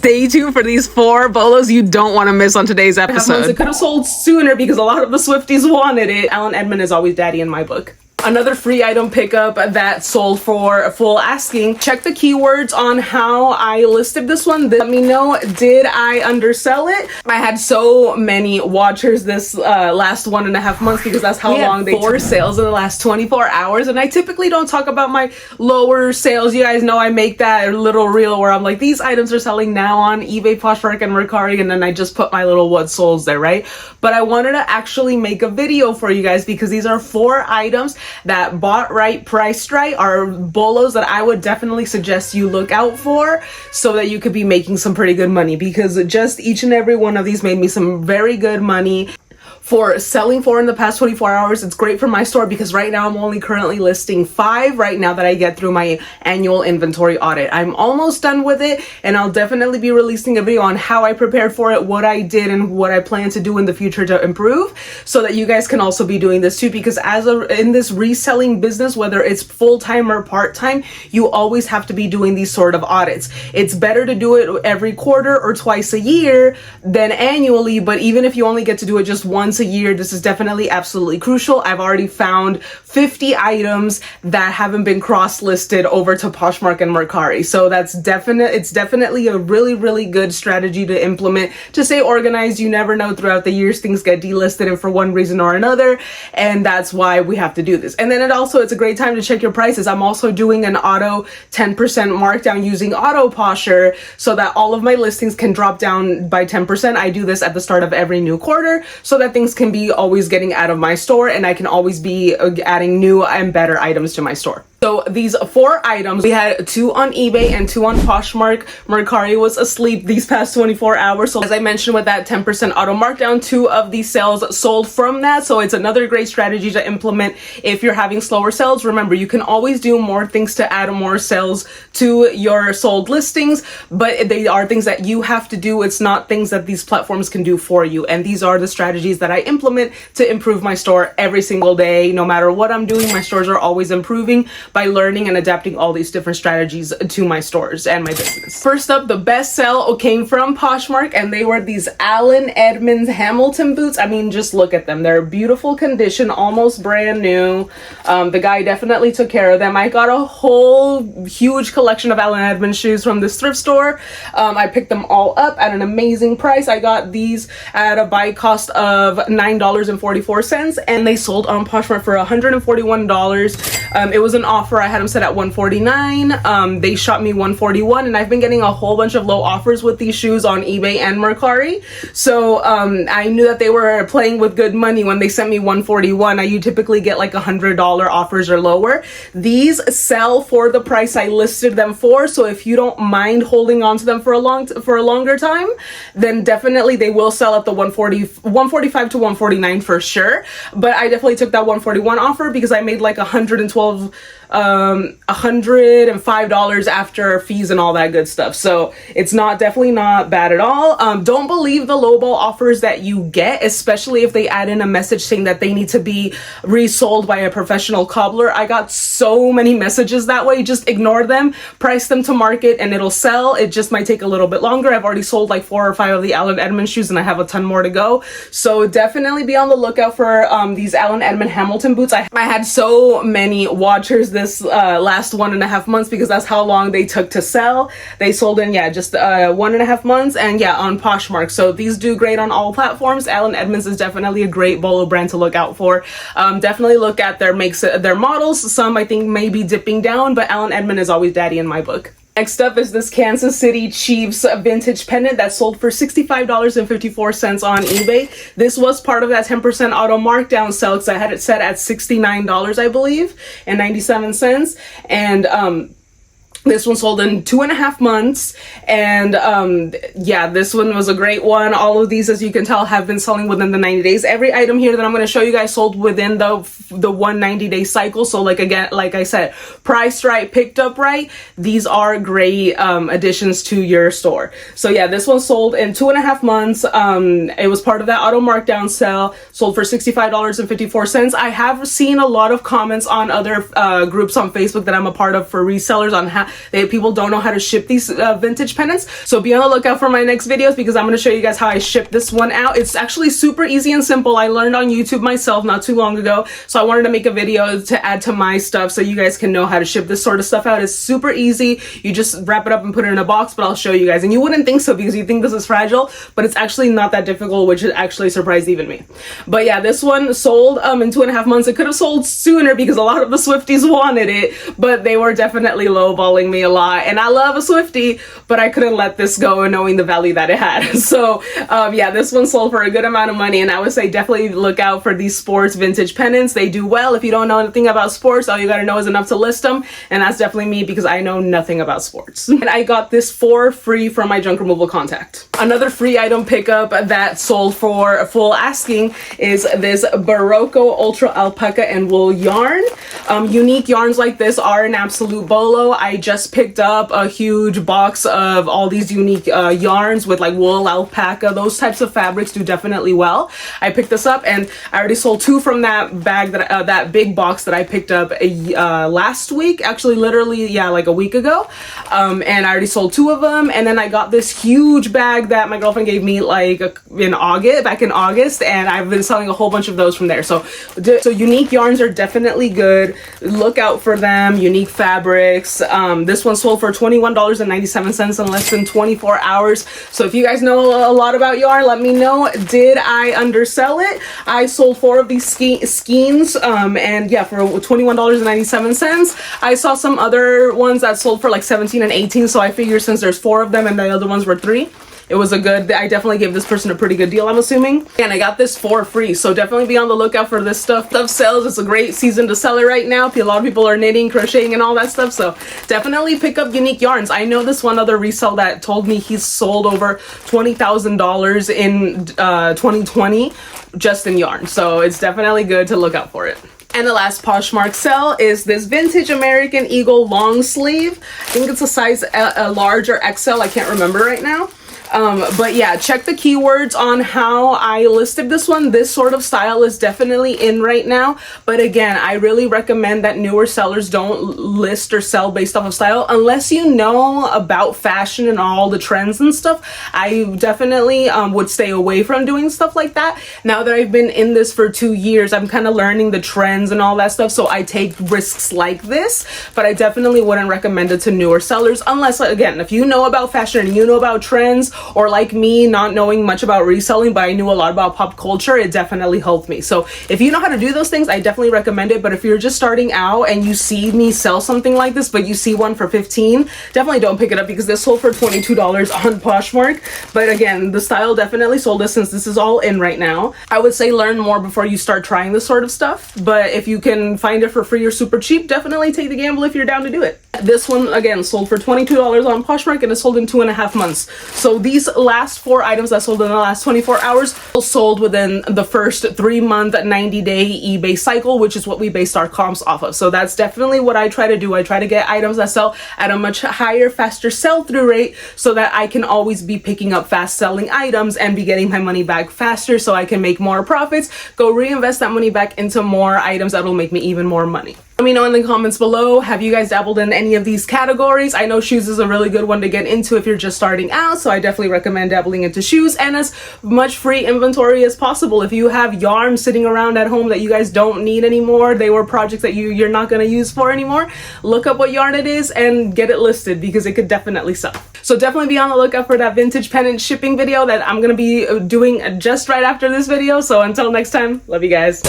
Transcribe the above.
Stay tuned for these 4 bolos you don't want to miss on today's episode. It could have sold sooner because a lot of the Swifties wanted it. Alan Edmond is always daddy in my book. Another free item pickup that sold for full asking. Check the keywords on how I listed this one. Let me know, did I undersell it? I had so many watchers this last 1.5 months because that's how long they 4 sales in the last 24 hours. And I typically don't talk about my lower sales. You guys know I make that little reel where I'm like, these items are selling now on eBay, Poshmark, and Mercari. And then I just put my little what solds there, right? But I wanted to actually make a video for you guys because these are 4 items that bought right, priced right, are bolos that I would definitely suggest you look out for so that you could be making some pretty good money, because just each and every one of these made me some very good money. For selling for in the past 24 hours, it's great for my store because right now I'm only currently listing 5 right now that I get through my annual inventory audit. I'm almost done with it, and I'll definitely be releasing a video on how I prepared for it, what I did, and what I plan to do in the future to improve, so that you guys can also be doing this too, because in this reselling business, whether it's full-time or part-time, you always have to be doing these sort of audits. It's better to do it every quarter or twice a year than annually, but even if you only get to do it just once a year, this is definitely absolutely crucial. I've already found 50 items that haven't been cross-listed over to Poshmark and Mercari. So it's definitely a really, really good strategy to implement to stay organized. You never know, throughout the years things get delisted and for one reason or another, and that's why we have to do this. And then it's a great time to check your prices. I'm also doing an auto 10% markdown using Auto Posher so that all of my listings can drop down by 10%. I do this at the start of every new quarter so that things can be always getting out of my store and I can always be adding new and better items to my store. So these 4 items, we had 2 on eBay and 2 on Poshmark. Mercari was asleep these past 24 hours. So as I mentioned, with that 10% auto markdown, 2 of these sales sold from that. So it's another great strategy to implement if you're having slower sales. Remember, you can always do more things to add more sales to your sold listings, but they are things that you have to do. It's not things that these platforms can do for you. And these are the strategies that I implement to improve my store every single day. No matter what I'm doing, my stores are always improving by learning and adapting all these different strategies to my stores and my business. First up, the best sell came from Poshmark, and they were these Alan Edmonds Hamilton boots. I mean, just look at them. They're beautiful condition, almost brand new. The guy definitely took care of them. I got a whole huge collection of Alan Edmonds shoes from this thrift store. I picked them all up at an amazing price. I got these at a buy cost of $9.44, and they sold on Poshmark for $141. It was an offer. I had them set at $149. They shot me $141, and I've been getting a whole bunch of low offers with these shoes on eBay and Mercari. So I knew that they were playing with good money when they sent me $141. You typically get like $100 offers or lower. These sell for the price I listed them for. So if you don't mind holding on to them for a longer time, then definitely they will sell at the $145 to $149 for sure. But I definitely took that $141 offer because I made like $105 after fees and all that good stuff. So it's definitely not bad at all. Don't believe the lowball offers that you get, especially if they add in a message saying that they need to be resold by a professional cobbler. I got so many messages that way. Just ignore them, price them to market, and it'll sell. It just might take a little bit longer. I've already sold like 4 or 5 of the Alan Edmond shoes, and I have a ton more to go. So definitely be on the lookout for these Alan Edmond Hamilton boots. I had so many watchers this last 1.5 months because that's how long they took to sell. They sold in just 1.5 months, and on Poshmark. So these do great on all platforms. Alan Edmonds is definitely a great bolo brand to look out for. Definitely look at their models. Some I think may be dipping down, but Alan Edmond is always daddy in my book. Next up is this Kansas City Chiefs vintage pennant that sold for $65.54 on eBay. This was part of that 10% auto markdown sale because I had it set at $69, I believe, and 97 cents. And this one sold in 2.5 months, and this one was a great one. All of these, as you can tell, have been selling within the 90 days. Every item here that I'm going to show you guys sold within the 190-day cycle. So like I said, priced right, picked up right. These are great additions to your store. So this one sold in 2.5 months. It was part of that auto markdown sale, sold for $65.54. I have seen a lot of comments on other groups on Facebook that I'm a part of for resellers on People don't know how to ship these vintage pennants. So be on the lookout for my next videos, because I'm going to show you guys how I ship this one out. It's actually super easy and simple. I learned on YouTube myself not too long ago, so I wanted to make a video to add to my stuff so you guys can know how to ship this sort of stuff out. It's super easy. You just wrap it up and put it in a box, but I'll show you guys. And you wouldn't think so, because you think this is fragile, but it's actually not that difficult, which actually surprised even me. But yeah, this one sold in 2.5 months. It could have sold sooner because a lot of the Swifties wanted it, but they were definitely lowballing me a lot. And I love a Swiftie, but I couldn't let this go knowing the value that it had. So yeah, this one sold for a good amount of money, and I would say definitely look out for these sports vintage pennants. They do well. If you don't know anything about sports, all you gotta know is enough to list them, and that's definitely me, because I know nothing about sports. And I got this for free from my junk removal contact. Another free item pickup that sold for full asking is this Berroco Ultra Alpaca and Wool yarn. Unique yarns like this are an absolute bolo. I just picked up a huge box of all these unique yarns with like wool, alpaca, those types of fabrics do definitely well. I picked this up, and I already sold 2 from that bag, that big box that I picked up last week, actually literally, yeah, like a week ago. And I already sold 2 of them, and then I got this huge bag that my girlfriend gave me like back in August, and I've been selling a whole bunch of those from there. So unique yarns are definitely good. Look out for them. Unique fabrics. This one sold for $21.97 in less than 24 hours. So if you guys know a lot about yarn, let me know. Did I undersell it? I sold 4 of these skeins, and yeah, for $21.97. I saw some other ones that sold for like 17 and 18, so I figured since there's 4 of them and the other ones were 3, it was I definitely gave this person a pretty good deal, I'm assuming. And I got this for free, so definitely be on the lookout for this stuff. Stuff sells. It's a great season to sell it right now. A lot of people are knitting, crocheting, and all that stuff, so definitely pick up unique yarns. I know this one other resell that told me he's sold over $20,000 in 2020 just in yarn, so it's definitely good to look out for it. And the last Poshmark sell is this vintage American Eagle long sleeve. I think it's a size a large or XL. I can't remember right now. But yeah, check the keywords on how I listed this one. This sort of style is definitely in right now. But again, I really recommend that newer sellers don't list or sell based off of style unless you know about fashion and all the trends and stuff. I definitely would stay away from doing stuff like that. Now that I've been in this for 2 years, I'm kind of learning the trends and all that stuff, so I take risks like this, but I definitely wouldn't recommend it to newer sellers unless, again, if you know about fashion and you know about trends, or like me, not knowing much about reselling, but I knew a lot about pop culture, it definitely helped me. So if you know how to do those things, I definitely recommend it. But if you're just starting out and you see me sell something like this, but you see one for 15, definitely don't pick it up, because this sold for $22 on Poshmark. But again, the style definitely sold this, since this is all in right now. I would say learn more before you start trying this sort of stuff. But if you can find it for free or super cheap, definitely take the gamble if you're down to do it. This one, again, sold for $22 on Poshmark, and it sold in 2.5 months. So these last 4 items that sold in the last 24 hours sold within the first 3-month, 90-day eBay cycle, which is what we based our comps off of. So that's definitely what I try to do. I try to get items that sell at a much higher, faster sell-through rate, so that I can always be picking up fast-selling items and be getting my money back faster, so I can make more profits, go reinvest that money back into more items that'll make me even more money. Let me know in the comments below, have you guys dabbled in any of these categories? I know shoes is a really good one to get into if you're just starting out, so I definitely recommend dabbling into shoes, and as much free inventory as possible. If you have yarn sitting around at home that you guys don't need anymore, they were projects that you're not going to use for anymore, look up what yarn it is and get it listed, because it could definitely sell. So definitely be on the lookout for that vintage pennant shipping video that I'm going to be doing just right after this video. So until next time, love you guys.